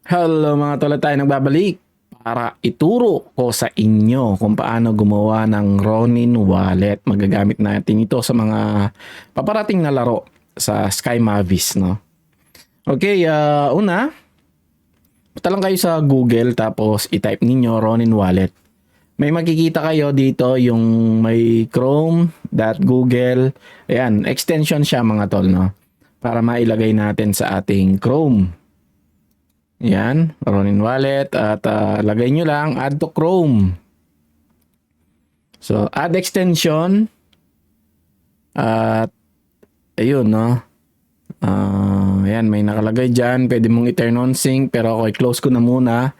Hello mga tol, tayo nagbabalik para ituro ko sa inyo kung paano gumawa ng Ronin wallet. Magagamit natin ito sa mga paparating na laro sa Sky Mavis, no? Okay, una, punta lang kayo sa Google tapos i-type ninyo Ronin wallet. May makikita kayo dito yung may chrome.google. Ayan, extension siya mga tol, no? Para mailagay natin sa ating Chrome. Yan, Ronin Wallet at lagay nyo lang add to Chrome. So, add extension at ayun, no? Ayan, may nakalagay dyan. Pwede mong i-turn on sync pero ako i-close ko na muna.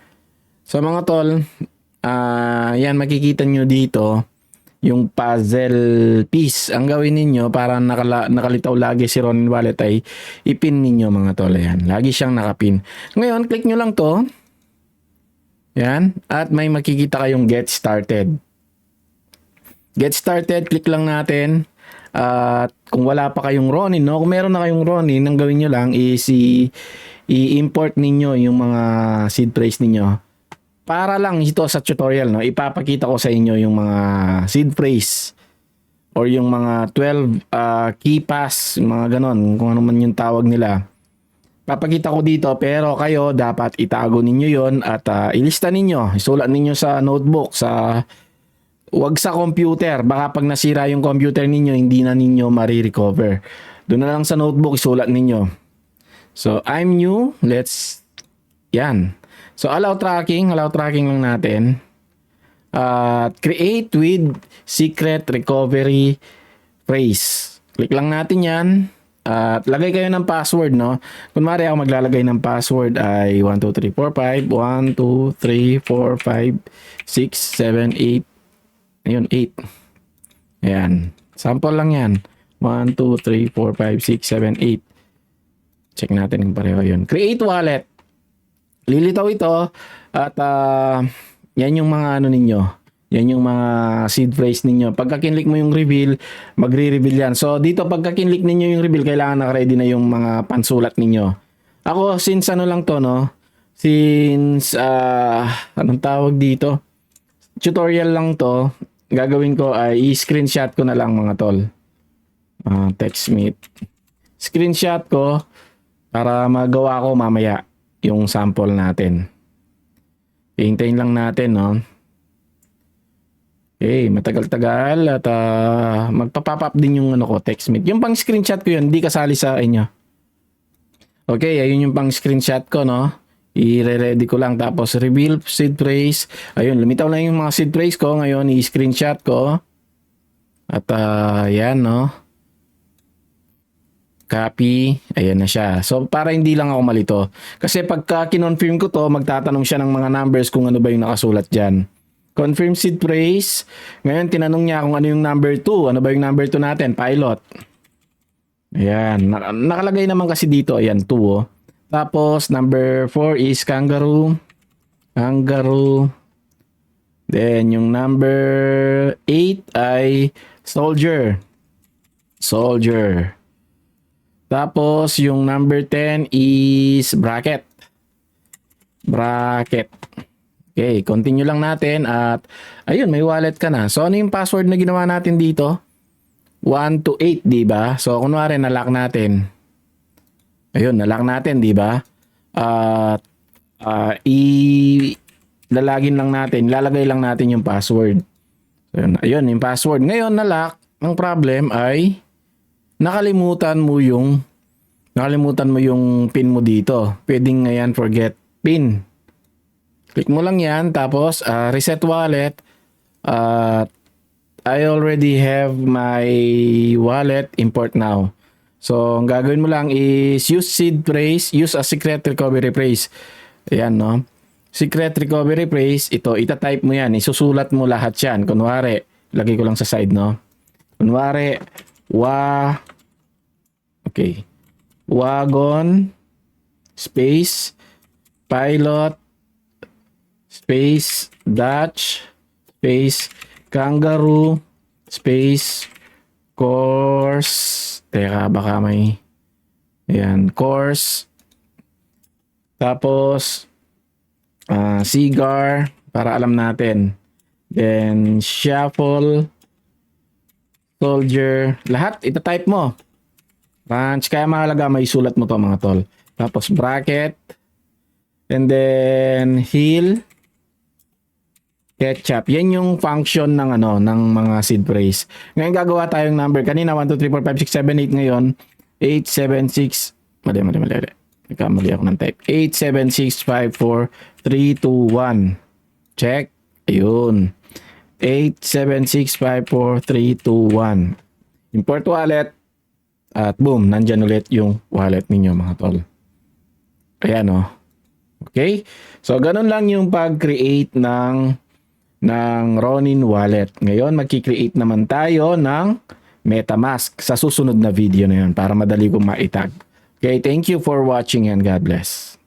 So, mga tol, yan, makikita nyo dito yung puzzle piece. Ang gawin ninyo para nakalitaw lagi si Ronin Wallet ay ipin ninyo mga tol. Ayan. Lagi siyang nakapin. Ngayon, click nyo lang to. Yan. At may makikita kayong get started. Get started, click lang natin. At kung wala pa kayong Ronin, no? Kung meron na kayong Ronin, ang gawin nyo lang is i-import ninyo yung mga seed phrase ninyo. Para lang ito sa tutorial, no, ipapakita ko sa inyo yung mga seed phrase or yung mga 12 key pass, mga ganon, kung ano man yung tawag nila. Papakita ko dito pero kayo dapat itago ninyo yon at ilista ninyo, isulat ninyo sa notebook, wag sa computer. Baka pag nasira yung computer ninyo, hindi na ninyo marirecover. Doon na lang sa notebook, isulat ninyo. So, I'm new. Yan. So, allow tracking lang natin. Create with secret recovery phrase. Click lang natin yan. At lagay kayo ng password, no? Kunwari ako maglalagay ng password ay 1, 2, 3, 4, 5. 1, 2, 3, 4, 5, 6, 7, 8. Ayun, 8. Ayan. Sample lang yan. 1, 2, 3, 4, 5, 6, 7, 8. Check natin kung pareho yun. Create wallet. Lilitaw ito at yan yung mga ano ninyo. Yan yung mga seed phrase ninyo. Pagka kinlik mo yung reveal, magre-reveal yan. So dito pagka kinlik ninyo yung reveal, kailangan naka-ready na yung mga pansulat ninyo. Ako since ano lang to, no? Since anong tawag dito? Tutorial lang to. Gagawin ko ay i-screenshot ko na lang mga tol. TextMeet. Screenshot ko para magawa ko mamaya yung sample natin. Hintayin lang natin, no? Okay, matagal-tagal at magpa-pop up din yung ano ko, TextMeet. Yung pang screenshot ko yun, hindi kasali sa inyo. Okay, ayun yung pang screenshot ko, no? I-ready ko lang tapos reveal seed phrase. Ayun, lumitaw lang yung mga seed phrase ko. Ngayon, i-screenshot ko. At yan, no? Copy, ayan na siya. So para hindi lang ako malito. Kasi pagka kinonfirm ko to, magtatanong siya ng mga numbers kung ano ba yung nakasulat dyan. Confirm seed phrase. Ngayon tinanong niya kung ano yung number 2. Ano ba yung number 2 natin? Pilot. Ayan. Nakalagay naman kasi dito. Ayan, 2. Oh. Tapos number 4 is kangaroo. Kangaroo. Then yung number 8 ay soldier. Soldier. Tapos, yung number 10 is bracket. Bracket. Okay, continue lang natin at ayun, may wallet ka na. So, ano yung password na ginawa natin dito? 1 to 8, di ba? So, kunwari, nalock natin. Ayun, nalock natin, di ba? At lalagin lang natin, lalagay lang natin yung password. So, ayun, yung password. Ngayon, nalock. Ang problem ay nakalimutan mo yung pin mo dito. Pwedeng ngayon forget pin. Click mo lang yan tapos reset wallet. I already have my wallet, import now. So ang gagawin mo lang is use seed phrase, use a secret recovery phrase. Ayan, no? Secret recovery phrase, ito ita-type mo yan, isusulat mo lahat yan. Kunwari, lagay ko lang sa side, no? Kunwari, wagon space pilot space Dutch space kangaroo space course. Teka, baka may ayan, course. Tapos Cigar, para alam natin. Then, shuffle, soldier, lahat, itatype mo. Ranch, kaya mahalaga may sulat mo to mga tol. Tapos bracket, and then heal, ketchup. Yan yung function ng ng mga seed phrase. Ngayon gagawa tayong number. Kanina 1 2 3 4 5 6 7 8, ngayon 8 7 6. Mali. Nagkamali ako ng type. 8 7 6 5 4 3 2 1. Check. Ayun. 8 7 6 5 4 3 2 1. Import wallet. At boom, nandyan ulit yung wallet ninyo mga tol. Ayan o. Okay? So, ganun lang yung pag-create ng Ronin wallet. Ngayon, magki-create naman tayo ng MetaMask sa susunod na video na yun para madali kong maitag. Okay, thank you for watching and God bless.